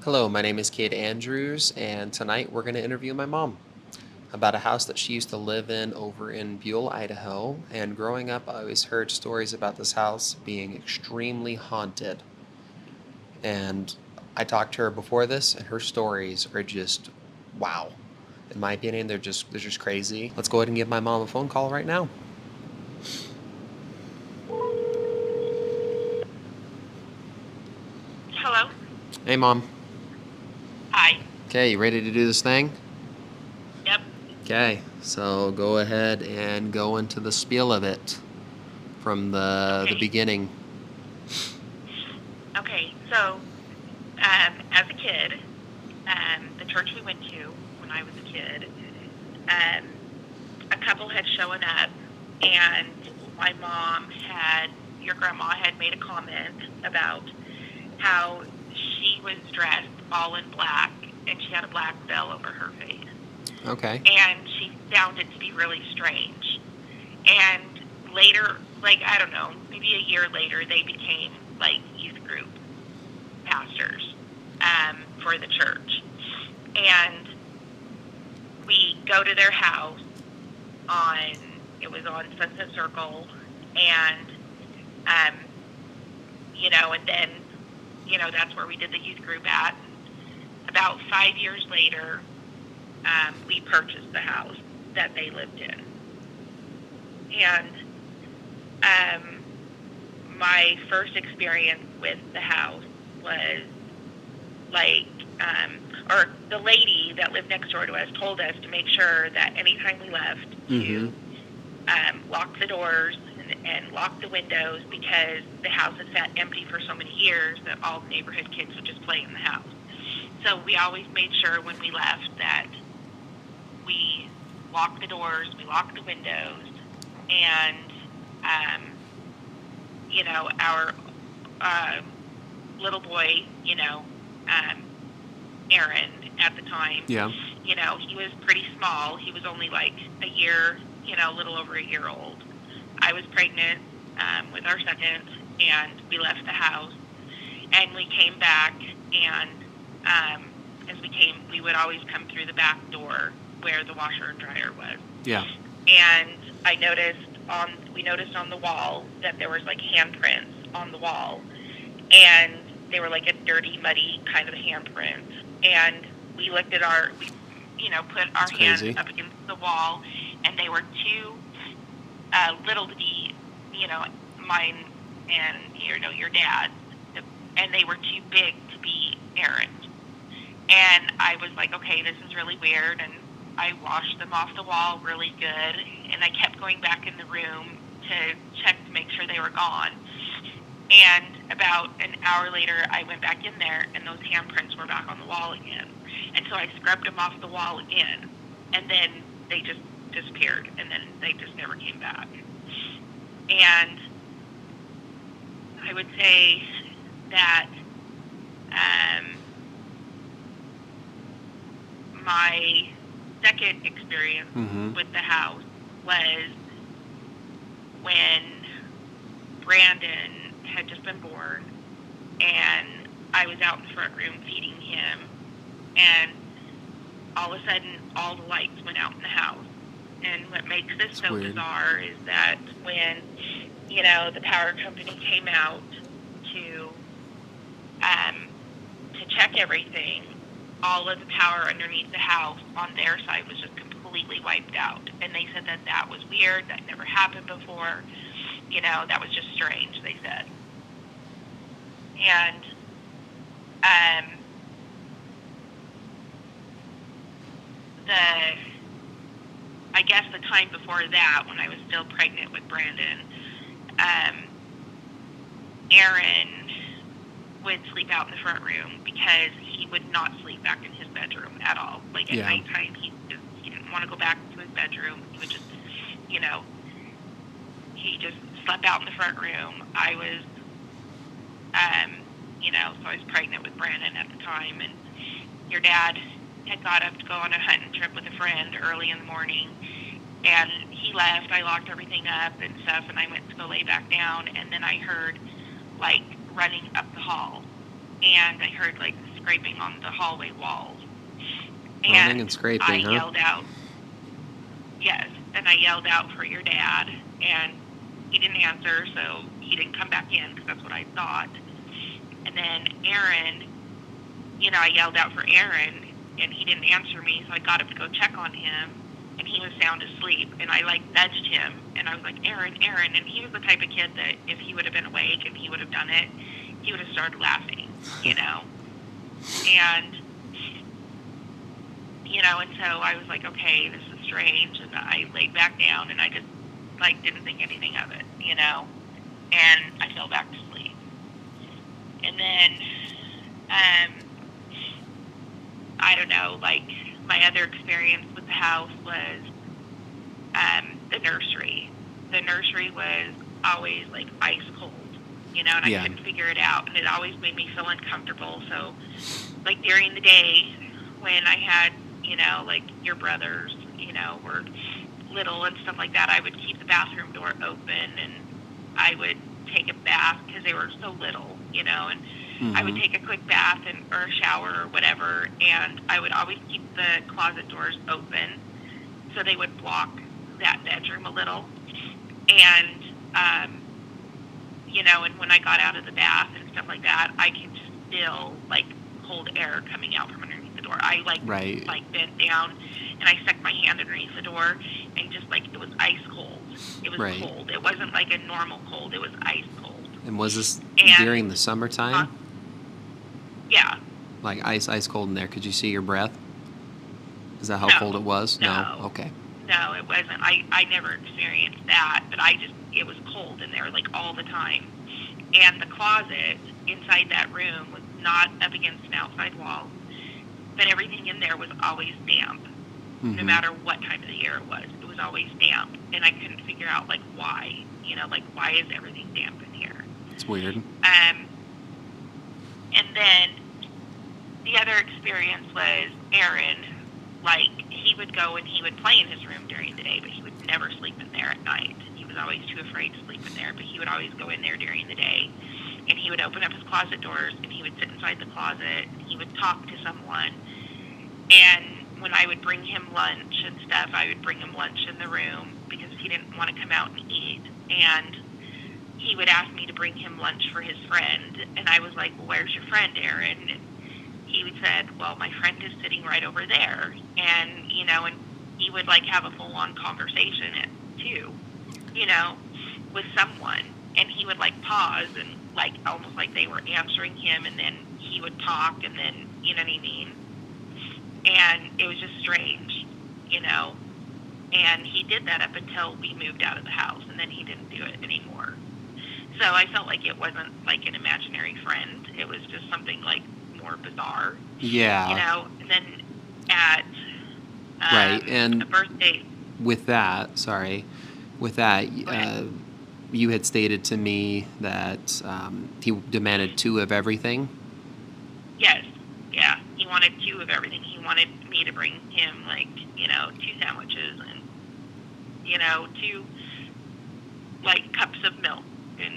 Hello, my name is Jodi Andrews, and tonight we're going to interview my mom about a house that she used to live in over in Buell, Idaho. And growing up, I always heard stories about this house being extremely haunted. And I talked to her before this, and her stories are just wow. In my opinion, they're just crazy. Let's go ahead and give my mom a phone call right now. Hello? Hey, mom. Hi. Okay, you ready to do this thing? Yep. Okay, so go ahead and go into the spiel of it from the Okay. beginning. Okay. So, as a kid, the church we went to when I was a kid, um, a couple had shown up, and my mom had, your grandma had made a comment about how she was dressed all in black, and she had a black veil over her face, Okay. and she found it to be really strange. And later, like I don't know, maybe a year later, they became like youth group pastors for the church. And we go to their house on, it was on Sunset Circle. And, um, and then, that's where we did the youth group at. And about 5 years later, we purchased the house that they lived in. And um, my first experience with the house was like, um, or the lady that lived next door to us told us to make sure that anytime we left Mm-hmm. to lock the doors and lock the windows because the house had sat empty for so many years that all the neighborhood kids would just play in the house. So we always made sure when we left that we locked the doors, we locked the windows, and um, our uh, little boy, um, Aaron at the time, Yeah. he was pretty small. He was only like a year, a little over a year old. I was pregnant with our second, and we left the house, and we came back, and as we would always come through the back door where the washer and dryer was. Yeah. And we noticed on the wall that there was like handprints on the wall, and they were like a dirty, muddy kind of handprint. And we put our That's hands crazy. up against the wall, and they were too little to be, mine and your dad's, and they were too big to be Aaron's. And I was like, okay, this is really weird, and I washed them off the wall really good, and I kept going back in the room to check to make sure they were gone. And about an hour later, I went back in there, and those handprints were back on the wall again. And so I scrubbed them off the wall again, and then they just disappeared, and then they just never came back. And I would say that um, my second experience Mm-hmm. with the house was when Brandon had just been born, and I was out in the front room feeding him, and all of a sudden, all the lights went out in the house. And what makes this It's so weird. bizarre is that when, the power company came out to um, to check everything, all of the power underneath the house on their side was just completely wiped out. And they said that that was weird. That never happened before. That was just strange, they said. And um, the I guess the time before that, when I was still pregnant with Brandon, um, Aaron would sleep out in the front room because he would not sleep back in his bedroom at all. Like at Yeah. nighttime, he didn't want to go back to his bedroom. He would just, you know, he just slept out in the front room. I was, um, so I was pregnant with Brandon at the time, and your dad had got up to go on a hunting trip with a friend early in the morning, and he left. I locked everything up and stuff, and I went to go lay back down, and then I heard like running up the hall, and I heard like scraping on the hallway walls. Moaning And and I scraping, huh? yelled out, yes, and I yelled out for your dad, and he didn't answer, so he didn't come back in because that's what I thought. And then Aaron, I yelled out for Aaron, and he didn't answer me, so I got up to go check on him, and he was sound asleep. And I like nudged him, and I was like, Aaron, Aaron, and he was the type of kid that if he would have been awake and he would have done it, he would have started laughing, you know. And and so I was like, okay, this is strange, and I laid back down, and I just like didn't think anything of it, and I fell back to sleep. And then, um, I don't know, like my other experience with the house was the nursery. The nursery was always like ice cold, and I Yeah. couldn't figure it out, and it always made me feel uncomfortable. So, like during the day when I had, like your brothers, were little and stuff like that, I would keep the bathroom door open, and I would take a bath because they were so little, and I would Mm-hmm. take a quick bath or a shower or whatever, and I would always keep the closet doors open so they would block that bedroom a little. And, and when I got out of the bath and stuff like that, I could feel like cold air coming out from underneath the door. I Right. like bent down and I stuck my hand underneath the door, and just like it was ice cold. It was Right. cold. It wasn't like a normal cold. It was ice cold. And was this And during the uh, summertime? yeah, Like ice cold in there. Could you see your breath? Is that how cold it no, was? No. no, Okay. no, it wasn't. I never experienced that, but it was cold in there like all the time. And the closet inside that room was not up against an outside wall, but everything in there was always damp. No Mm-hmm. matter what time of the year it was always damp, and I couldn't figure out like why. Like why is everything damp in here? It's weird. Um, and then the other experience was Aaron. Like he would go and he would play in his room during the day, but he would never sleep in there at night. He was always too afraid to sleep in there, but he would always go in there during the day, and he would open up his closet doors and he would sit inside the closet and he would talk to someone. And when I would bring him lunch and stuff, I would bring him lunch in the room because he didn't want to come out and eat. And he would ask me to bring him lunch for his friend. And I was like, well, where's your friend, Aaron? And he would said, well, my friend is sitting right over there. And, and he would like have a full on conversation too, with someone. And he would like pause and like almost like they were answering him, and then he would talk, and then, you know what I mean? And it was just strange, and he did that up until we moved out of the house, and then he didn't do it anymore. So I felt like it wasn't like an imaginary friend. It was just something like more bizarre, Yeah. and then at Right. a And birthday. with that, sorry, with that, Go ahead. you had stated to me that he demanded two of everything. Yes, yeah, he wanted two of everything. He wanted me to bring him like, two sandwiches, and, two like cups of milk, and,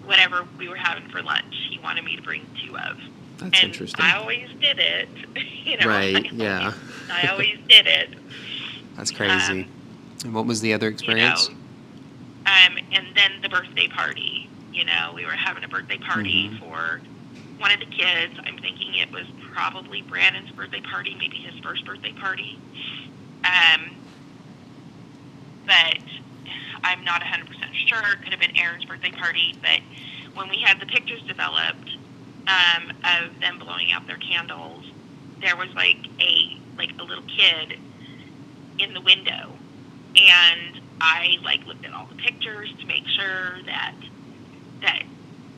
whatever we were having for lunch, he wanted me to bring two of. That's And I interesting. always did it, Right. Yeah. I always did it. That's Um, crazy. And what was the other you know, experience? and then the birthday party, we were having a birthday party Mm-hmm. for one of the kids. I'm thinking it was probably Brandon's birthday party, maybe his first birthday party. Um, but I'm not 100% sure. It could have been Aaron's birthday party. But when we had the pictures developed of them blowing out their candles, there was like a little kid in the window, and I like looked at all the pictures to make sure that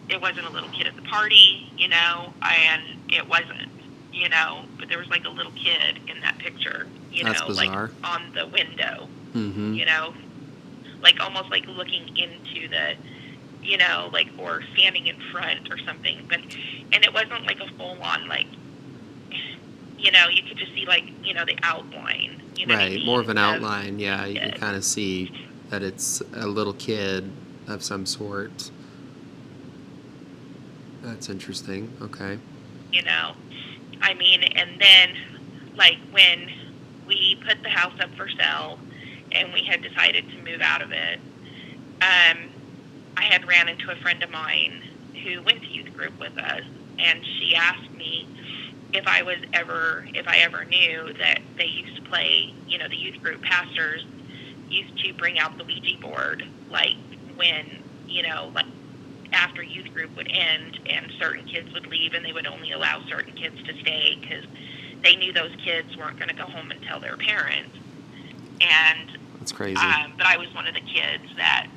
it wasn't a little kid at the party, and it wasn't, but there was like a little kid in that picture, That's like bizarre. on the window, Mm-hmm. like almost like looking into the, like, or standing in front or something. And it wasn't like a full on, like, you could just see like, the outline, what I Right. More of mean, an outline. Yeah. the You can kid. kind of see that it's a little kid of some sort. That's interesting. Okay. you know. I mean, and then, like, when we put the house up for sale and we had decided to move out of it, um, I had ran into a friend of mine who went to youth group with us, and she asked me if I ever knew that they used to play, the youth group pastors used to bring out the Ouija board, like when, like after youth group would end and certain kids would leave and they would only allow certain kids to stay because they knew those kids weren't going to go home and tell their parents. And, That's crazy. but I was one of the kids that,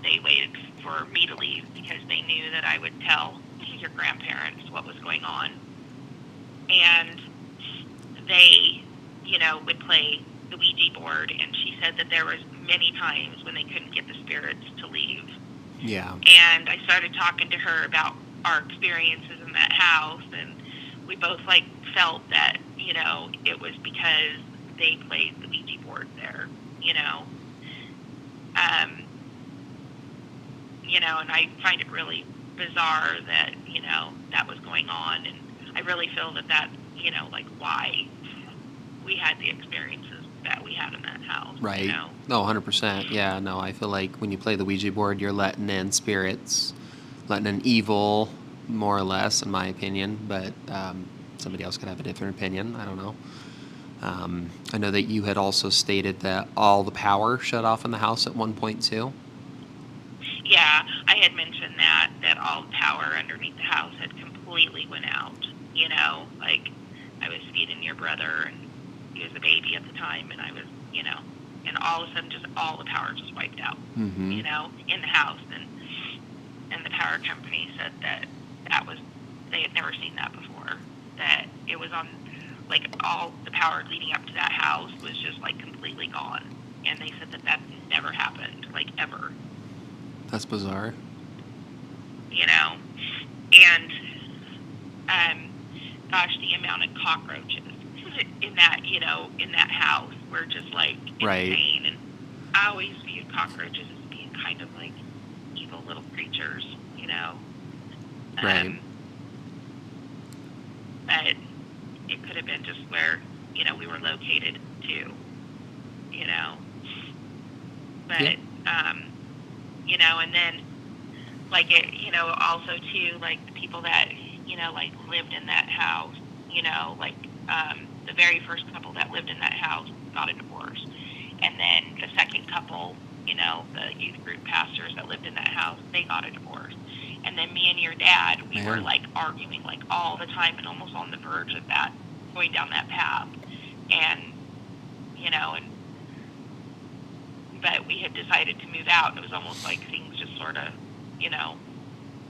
they waited for me to leave because they knew that I would tell your grandparents what was going on. And they, would play the Ouija board, and she said that there was many times when they couldn't get the spirits to leave. Yeah. And I started talking to her about our experiences in that house, and we both felt that, it was because they played the Ouija board there, um, and I find it really bizarre that, that was going on, and I really feel that, why we had the experiences that we had in that house. Right. No, 100%. Yeah, no, I feel like when you play the Ouija board, you're letting in spirits, letting in evil, more or less, in my opinion. But somebody else could have a different opinion. I don't know. I know that you had also stated that all the power shut off in the house at one point, too. Yeah, I had mentioned that all the power underneath the house had completely went out. Like I was feeding your brother, and he was a baby at the time, and I was, and all of a sudden, just all the power just wiped out, Mm-hmm. In the house, and the power company said that was they had never seen that before. That it was on, all the power leading up to that house was just completely gone, and they said that never happened, ever. That's bizarre. And gosh, the amount of cockroaches in that house were just insane. Right. And I always viewed cockroaches as being kind of evil little creatures, Right. But it could have been just where we were located too, but Yeah. And then also too, the people that lived in that house, the very first couple that lived in that house got a divorce, and then the second couple, the youth group pastors that lived in that house, they got a divorce, and then me and your dad, we were arguing all the time and almost on the verge of that, going down that path, and but we had decided to move out, and it was almost like things just sort of,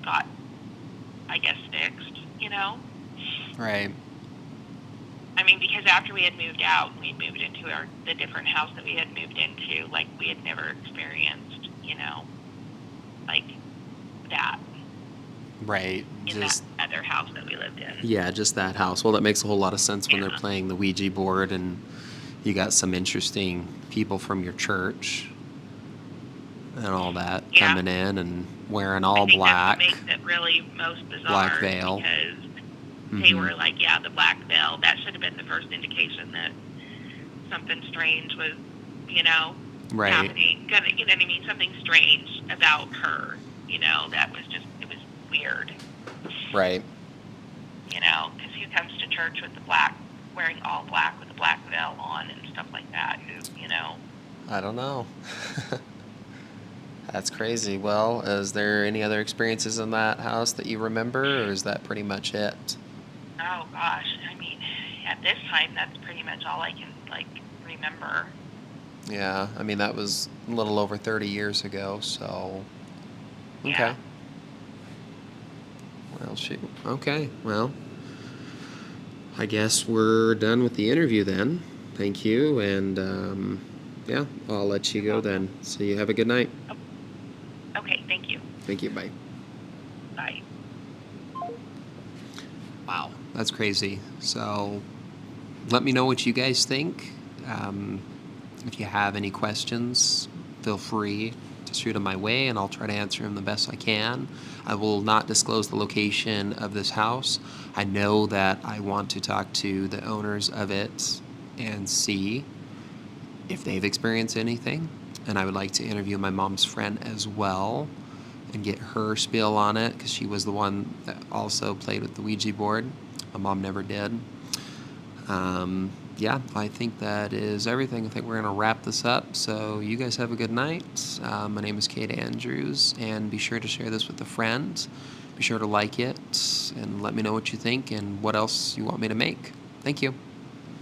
got, I guess, fixed, Right. I mean, because after we had moved out, we moved into the different house that we had moved into, we had never experienced, that Right. in Just that other house that we lived in. yeah, just that house. Well, that makes a whole lot of sense when they're Yeah. playing the Ouija board, and you got some interesting people from your church and all that Yeah. coming in and wearing I all think black. that's what makes it really most bizarre. Black veil. Because they Mhm. were the black veil. That should have been the first indication that something strange was, Right. happening. You know what I mean? Something strange about her. That was it was weird. Right. Because who comes to church with wearing all black with a black veil on and stuff like that? I don't know. That's crazy. Well, is there any other experiences in that house that you remember, or is that pretty much it? Oh gosh, I mean, at this time, that's pretty much all I can remember. Yeah, I mean, that was a little over 30 years ago, so. Okay. Yeah. Well, shoot. Okay, well, I guess we're done with the interview then. Thank you, and yeah, I'll let you go then. So you have a good night. Okay, thank you. Thank you. Bye. Bye. Wow, that's crazy. So let me know what you guys think. If you have any questions, feel free to shoot them my way, and I'll try to answer them the best I can. I will not disclose the location of this house. I know that I want to talk to the owners of it and see if they've experienced anything. And I would like to interview my mom's friend as well and get her spiel on it because she was the one that also played with the Ouija board. My mom never did. Yeah, I think that is everything. I think we're going to wrap this up. So you guys have a good night. My name is Jodi Andrews, and be sure to share this with a friend. Be sure to like it and let me know what you think and what else you want me to make. Thank you.